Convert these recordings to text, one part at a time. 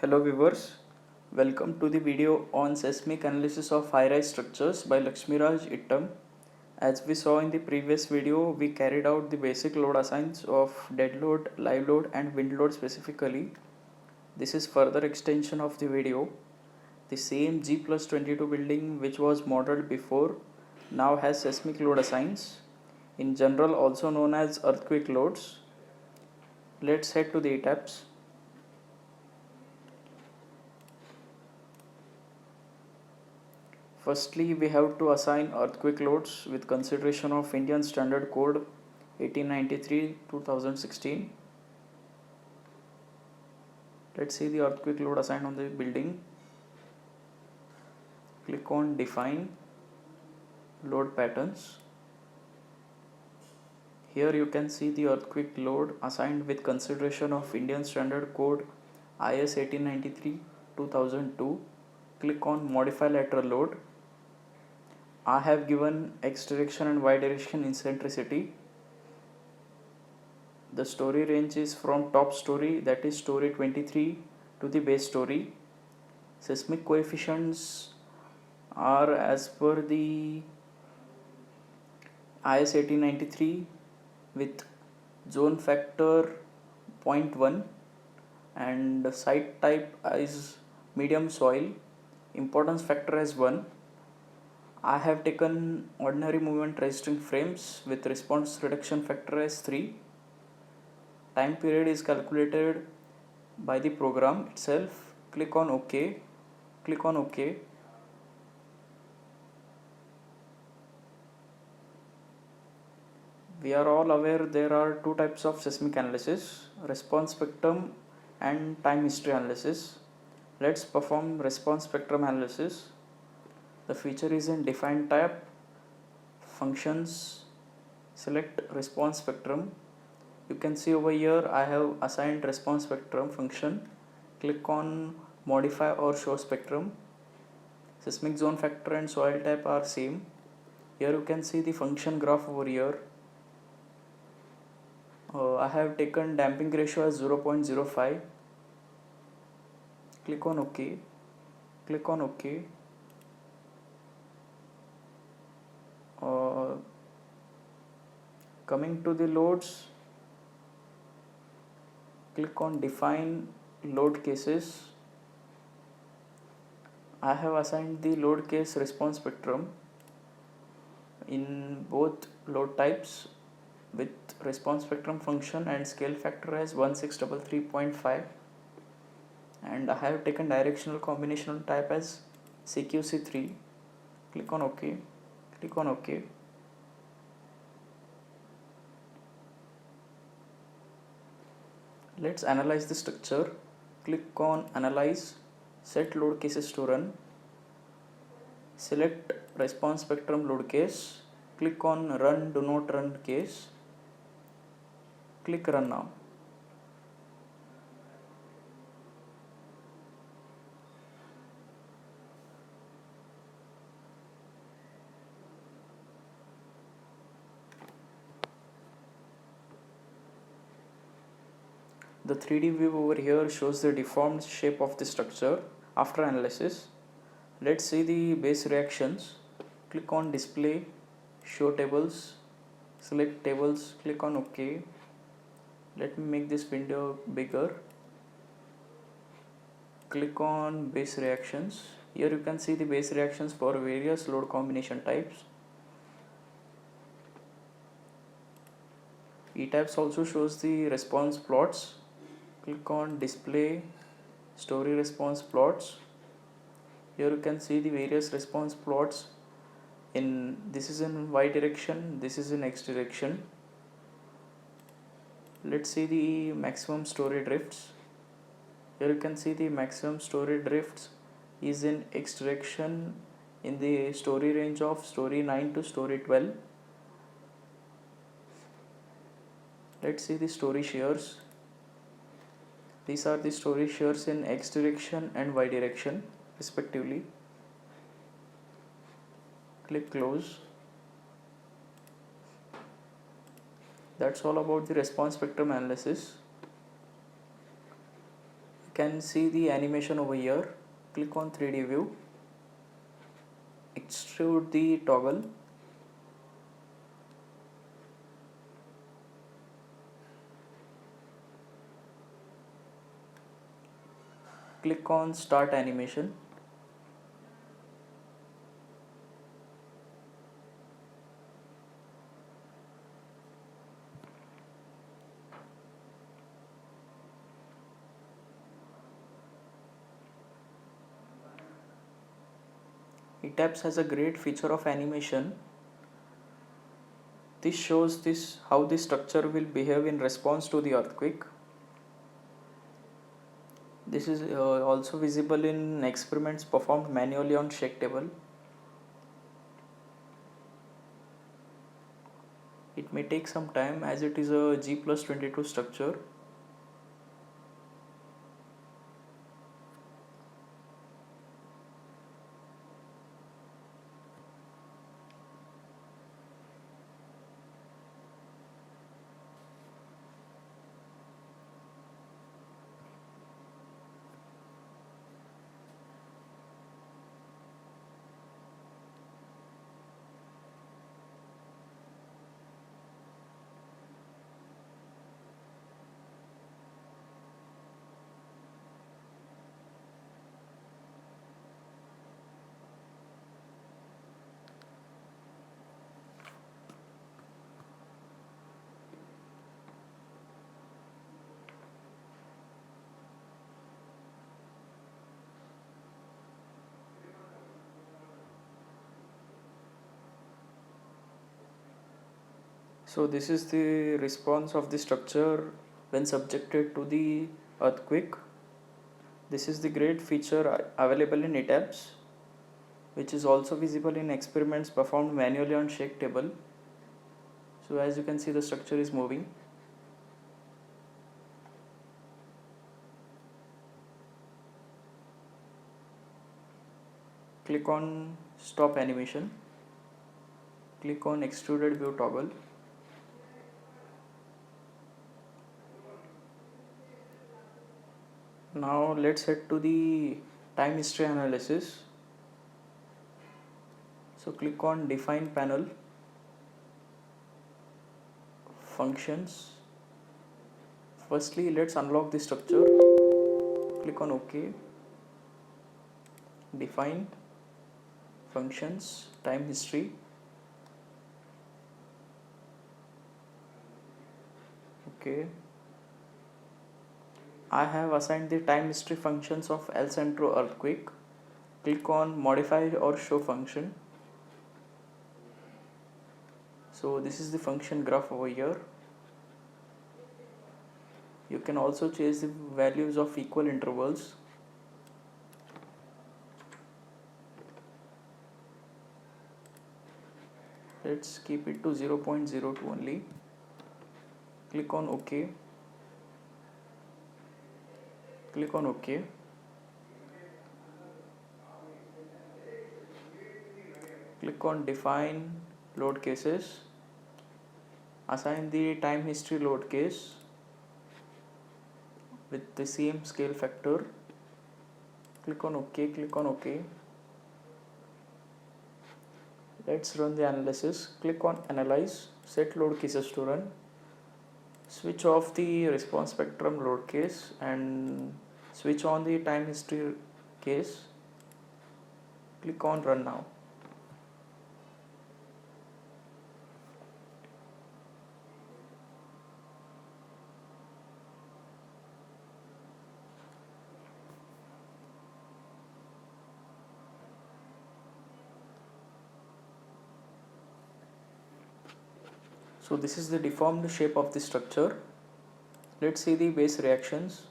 Hello viewers, welcome to the video on seismic analysis of high-rise structures by Laxmiraj Ittam. As we saw in the previous video, we carried out the basic load assigns of dead load, live load and wind load specifically. This is further extension of the video. The same G+22 building which was modeled before now has seismic load assigns, in general also known as earthquake loads. Let's head to the etaps. Firstly, we have to assign earthquake loads with consideration of Indian Standard Code 1893-2016. Let's see the earthquake load assigned on the building. Click on Define Load Patterns. Here you can see the earthquake load assigned with consideration of Indian Standard Code IS 1893-2002. Click on Modify Lateral Load. I have given X direction and Y direction eccentricity. The story range is from top story, that is story 23, to the base story. Seismic coefficients are as per the IS 1893 with zone factor 0.1 and site type is medium soil, importance factor as 1. I have taken ordinary movement resisting frames with response reduction factor as 3. Time period is calculated by the program itself. Click on OK. Click on OK. We are all aware there are two types of seismic analysis, response spectrum and time history analysis. Let's perform response spectrum analysis. The feature is in Define tab, Functions, select Response Spectrum. You can see over here I have assigned Response Spectrum function. Click on Modify or Show Spectrum. Seismic zone factor and soil type are same. Here you can see the function graph over here. I have taken damping ratio as 0.05. Click on OK. Click on OK. Coming to the loads, click on Define Load Cases. I have assigned the load case response spectrum in both load types with response spectrum function and scale factor as 1633.5, and I have taken directional combinational type as CQC3. Click on OK. Click on OK. Let's analyze the structure. Click on Analyze, set load cases to run. Select response spectrum load case. Click on Run Do Not Run case. Click Run now. The 3D view over here shows the deformed shape of the structure after analysis. Let's see the base reactions. Click on Display, Show Tables, select Tables, click on OK. Let me make this window bigger. Click on Base Reactions. Here you can see the base reactions for various load combination types. E-types also shows the response plots. Click on Display Story Response Plots. Here you can see the various response plots. This is in Y direction, this is in X direction. Let's see the maximum story drifts. Here you can see the maximum story drifts is in X direction in the story range of story 9 to story 12. Let's see the story shears. These are the story shears in X direction and Y direction respectively. Click Close. That's all about the response spectrum analysis. can see the animation over here. Click on 3D view, extrude the toggle, click on start animation. Etaps has a great feature of animation. This shows how the structure will behave in response to the earthquake. This is also visible in experiments performed manually on shake table. It may take some time as it is a G+22 structure. So this is the response of the structure when subjected to the earthquake. This is the great feature available in ETABS, which is also visible in experiments performed manually on shake table. So as you can see, the structure is moving. Click on stop animation. Click on extruded view toggle. Now let's head to the time history analysis. So click on define panel, functions. Firstly, let's unlock the structure. Click on OK. Define, functions, time history. Okay. I have assigned the time history functions of El Centro earthquake. Click on modify or show function. So this is the function graph over here. You can also change the values of equal intervals. Let's keep it to 0.02 only. Click on OK. Click on OK. Click on define load cases. Assign the time history load case with the same scale factor. Click on OK. Click on OK. Let's run the analysis. Click on analyze. Set load cases to run. Switch off the response spectrum load case and switch on the time history case. Click on run now. So this is the deformed shape of the structure. Let's see the base reactions.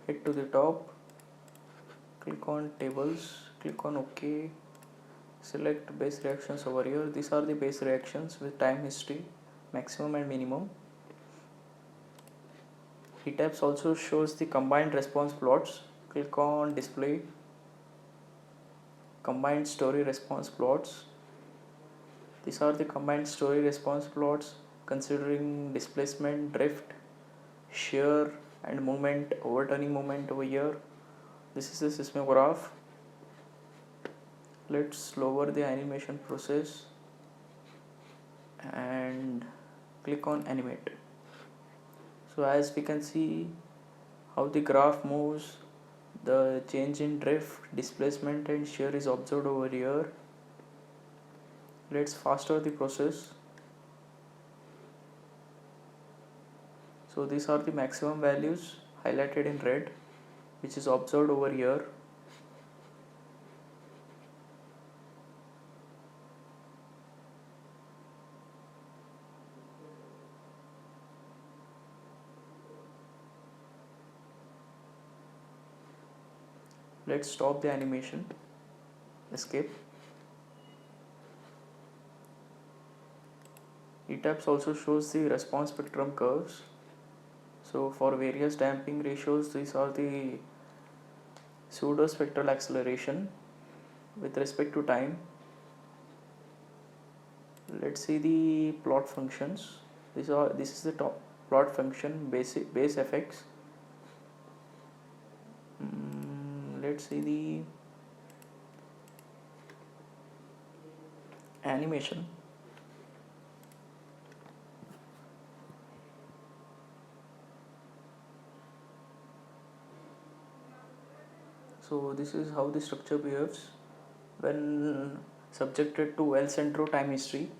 Head to the top, click on tables, click on OK, select base reactions over here. These are the base reactions with time history, maximum and minimum. ETABS also shows the combined response plots. Click on display, combined story response plots. These are the combined story response plots considering displacement, drift, shear, and movement, overturning moment over here. This is the seismograph. Let's lower the animation process and click on animate. So as we can see how the graph moves, the change in drift, displacement and shear is observed over here. Let's faster the process. So these are the maximum values highlighted in red, which is observed over here. Let's stop the animation, escape. ETABS also shows the response spectrum curves. So for various damping ratios, these are the pseudo spectral acceleration with respect to time. Let's see the plot functions. This is the top plot function, base effects. Let's see the animation. So this is how the structure behaves when subjected to well centro time history.